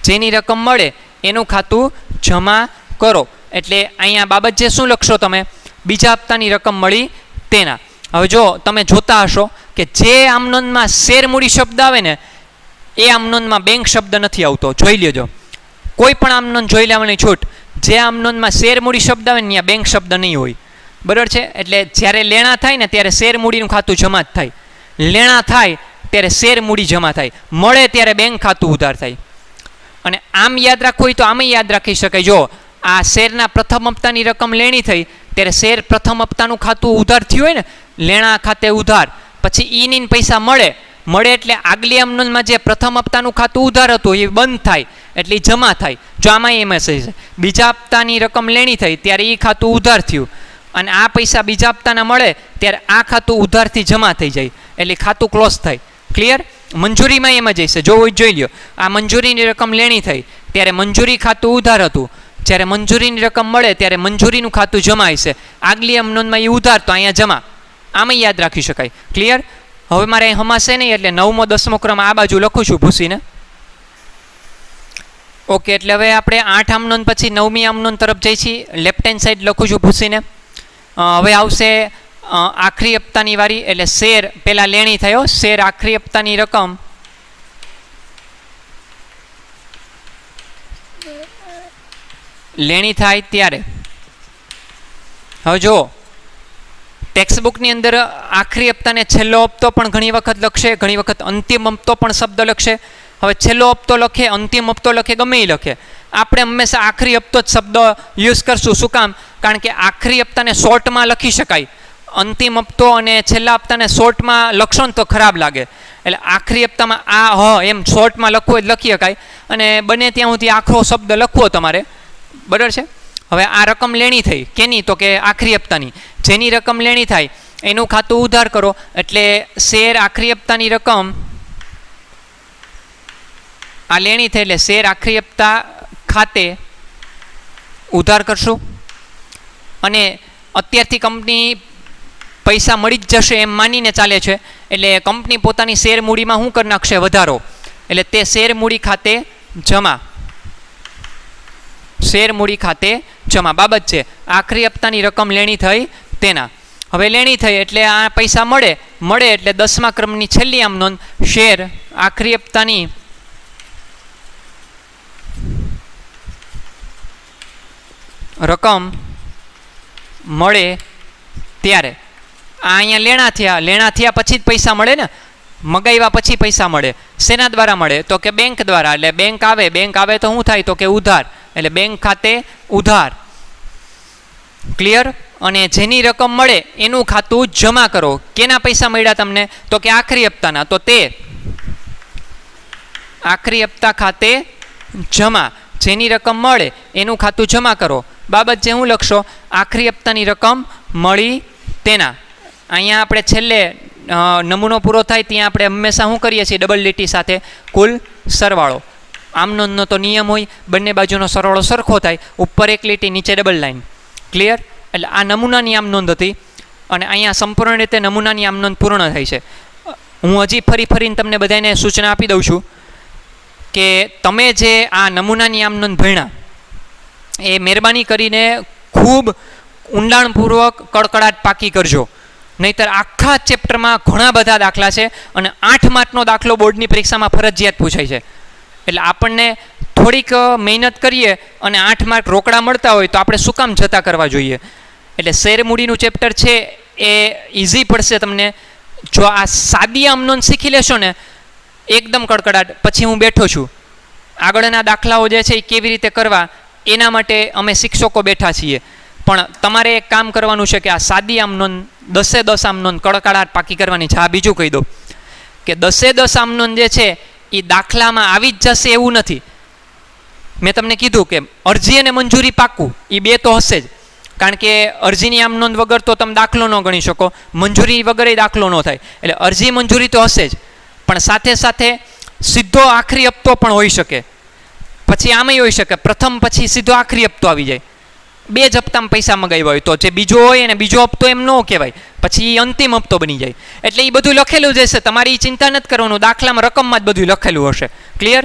જેની રકમ મળે એનું ખાતું જમા કરો. એટલે અહીંયા બાબત જે શું લખશો તમે, બીજા હપ્તાની રકમ મળી તેના. હવે જો તમે જોતા હશો કે જે આમનોંધમાં શેર મૂડી શબ્દ આવે ને એ આમનોંધમાં બેંક શબ્દ નથી આવતો. જોઈ લેજો, કોઈ પણ આમનોંધ જોઈ લેવાની છૂટ. જે આમનોંધમાં શેર મૂડી શબ્દ આવે ને ત્યાં બેંક શબ્દ નહીં હોય. બરાબર છે? એટલે જ્યારે લેણા થાય ને ત્યારે શેર મૂડીનું ખાતું જમા જ થાય. લેણા થાય ત્યારે શેર મૂડી જમા થાય. મળે ત્યારે બેંક ખાતું ઉધાર થાય. અને આમ યાદ રાખવું હોય તો આમ યાદ રાખી શકાય. જો આ શેરના પ્રથમ હપ્તાની રકમ લેણી થઈ ત્યારે શેર પ્રથમ હપ્તાનું ખાતું ઉધાર થયું હોય ને, લેણા ખાતે ઉધાર, પછી ઈની પૈસા મળે એટલે આગલી આમનોંધમાં જે પ્રથમ હપ્તાનું ખાતું ઉધાર હતું એ બંધ થાય એટલે જમા થાય. જો આમાં એમ છે બીજા હપ્તાની રકમ લેણી થઈ ત્યારે એ ખાતું ઉધાર થયું, અને આ પૈસા બીજા હપ્તાના મળે ત્યારે આ ખાતું ઉધારથી જમા થઈ જાય એટલે ખાતું ક્લોઝ થાય. ક્લિયર? મંજૂરીમાં એમ જ હશે. જોઈ લ્યો, આ મંજૂરીની રકમ લેણી થઈ ત્યારે મંજૂરી ખાતું ઉધાર હતું, જ્યારે મંજૂરીની રકમ મળે ત્યારે મંજૂરીનું ખાતું જમા હશે. આગલી આમનોંધમાં એ ઉધાર તો અહીંયા જમા. આમાં યાદ રાખી શકાય. ક્લિયર? હવે મારે અહીં હમાશે નહીં એટલે 9મો 10મો ક્રમ આ બાજુ લખું છું ભૂસીને. ઓકે, એટલે હવે આપણે 8 આમનોંધ પછી 9મી આમનોંધ તરફ જઈ છીએ. લેફ્ટ હેન્ડ સાઈડ લખું છું ભૂસીને. હવે આવશે આખરી હપ્તાની વારી. એટલે શેર પહેલાં લેણી થયો, શેર આખરી હપ્તાની રકમ લેણી થાય ત્યારે. હવે જો ટેક્સ્ટબુકની અંદર આખરી હપ્તાને છેલ્લો હપ્તો પણ ઘણી વખત લખશે, ઘણી વખત અંતિમ હપ્તો પણ શબ્દ લખશે. હવે છેલ્લો હપ્તો લખે, અંતિમ હપ્તો લખે, ગમે એ લખે, આપણે હંમેશા આખરી હપ્તો જ શબ્દ યુઝ કરશું. શું કામ? કારણ કે આખરી હપ્તાને શોર્ટમાં લખી શકાય. અંતિમ હપ્તો અને છેલ્લા હપ્તાને શોર્ટમાં લખશો ને તો ખરાબ લાગે. એટલે આખરી હપ્તામાં આ એમ શોર્ટમાં લખવું જ લખી શકાય, અને બને ત્યાં સુધી આખરો શબ્દ લખવો તમારે. બરાબર છે? હવે આ રકમ લેણી થઈ કેની, તો કે આખરી હપ્તાની. જેની રકમ લેણી થાય એનું ખાતું ઉધાર કરો. એટલે શેર આખરી હપ્તાની રકમ આ લેણી થઈ એટલે શેર આખરી હપ્તા ખાતે ઉધાર કરશું. અને અત્યારથી કંપની પૈસા મળી જ જશે એમ માનીને ચાલે છે, એટલે કંપની પોતાની શેર મૂડીમાં શું કરી નાખશે, વધારો. એટલે તે શેર મૂડી ખાતે જમા, શેર મૂડી ખાતે જમા બાબત છે. આખરી હપ્તાની રકમ લેણી થઈ તેના. હવે લેણી થઈ એટલે આ પૈસા મળે એટલે 10મા ક્રમની છેલ્લી આમનોંધ, શેર આખરી હપ્તાની રકમ મળે ત્યારે. આ અહીંયા લેણા થયા પછી જ પૈસા મળે ને, મગાવ્યા પછી પૈસા મળે. શેના દ્વારા મળે? તો કે બેંક દ્વારા. એટલે બેંક આવે તો શું થાય, તો કે ઉધાર. એટલે બેંક ખાતે ઉધાર. ક્લિયર? અને જેની રકમ મળે એનું ખાતું જમા કરો. કેના પૈસા મળ્યા તમને? તો કે આખરી હપ્તાના. તો તે આખરી હપ્તા ખાતે જમા, જેની રકમ મળે એનું ખાતું જમા કરો. બાબત જે હું લખશો, આખરી હપ્તાની રકમ મળી તેના. અહીંયા આપણે છેલ્લે નમૂનો પૂરો થાય ત્યાં આપણે હંમેશા શું કરીએ છીએ, ડબલ લીટી સાથે કુલ સરવાળો. આમનોંધનો તો નિયમ હોય, બંને બાજુનો સરવાળો સરખો થાય, ઉપર એક લીટી નીચે ડબલ લાઈન. ક્લિયર? એટલે આ નમૂનાની આમનોંધ હતી, અને અહીંયા સંપૂર્ણ રીતે નમૂનાની આમનોંધ પૂર્ણ થાય છે. હું હજી ફરીને તમને બધાને સૂચના આપી દઉં છું કે તમે જે આ નમૂનાની આમનોંધ ભણ્યા એ મહેરબાની કરીને ખૂબ ઊંડાણપૂર્વક કડકડાટ પાકી કરજો. નહીંતર આખા ચેપ્ટરમાં ઘણા બધા દાખલા છે, અને 8 માર્કનો દાખલો બોર્ડની પરીક્ષામાં ફરજિયાત પૂછાય છે. એટલે આપણને થોડીક મહેનત કરીએ અને 8 માર્ક રોકડા મળતા હોય તો આપણે શું કામ જતા કરવા જોઈએ. એટલે શેર મૂડીનું ચેપ્ટર છે એ ઇઝી પડશે તમને. જો આ સાદી આમ નોંધ શીખી લેશો ને એકદમ કડકડાટ, પછી હું બેઠો છું આગળના દાખલાઓ જે છે એ કેવી રીતે કરવા એના માટે અમે શિક્ષકો બેઠા છીએ. પણ તમારે એક કામ કરવાનું છે કે આ સાદી આમ નોંધ 10 આમ નોંધ કડકડાટ પાકી કરવાની છે. આ બીજું કહી દઉં કે 10 આમ નોંધ જે છે એ દાખલામાં આવી જ જશે એવું નથી. મેં તમને કીધું કે અરજી અને મંજૂરી પાકું એ બે તો હશે જ, કારણ કે અરજીની આમ નોંધ વગર તો તમે દાખલો ન ગણી શકો, મંજૂરી વગર દાખલો ન થાય. એટલે અરજી મંજૂરી તો હશે જ, પણ સાથે સાથે સીધો આખરી હપ્તો પણ હોઈ શકે. પછી આમાંય હોઈ શકે પ્રથમ પછી સીધો આખરી હપ્તો આવી જાય. બે જ હપ્તામાં પૈસા મગાવ્યા હોય તો જે બીજો હોય અને બીજો હપ્તો એમ ન કહેવાય, પછી અંતિમ હપ્તો બની જાય. એટલે એ બધું લખેલું જ હશે, તમારી ચિંતા નથી કરવાનું, દાખલામાં રકમમાં જ બધું લખેલું હશે. ક્લિયર?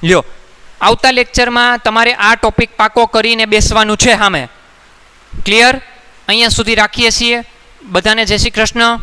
લ્યો, આવતા લેક્ચરમાં તમારે આ ટોપિક પાકો કરીને બેસવાનું છે સામે. ક્લિયર? અહીંયા સુધી રાખીએ છીએ. બધાને જય શ્રી કૃષ્ણ.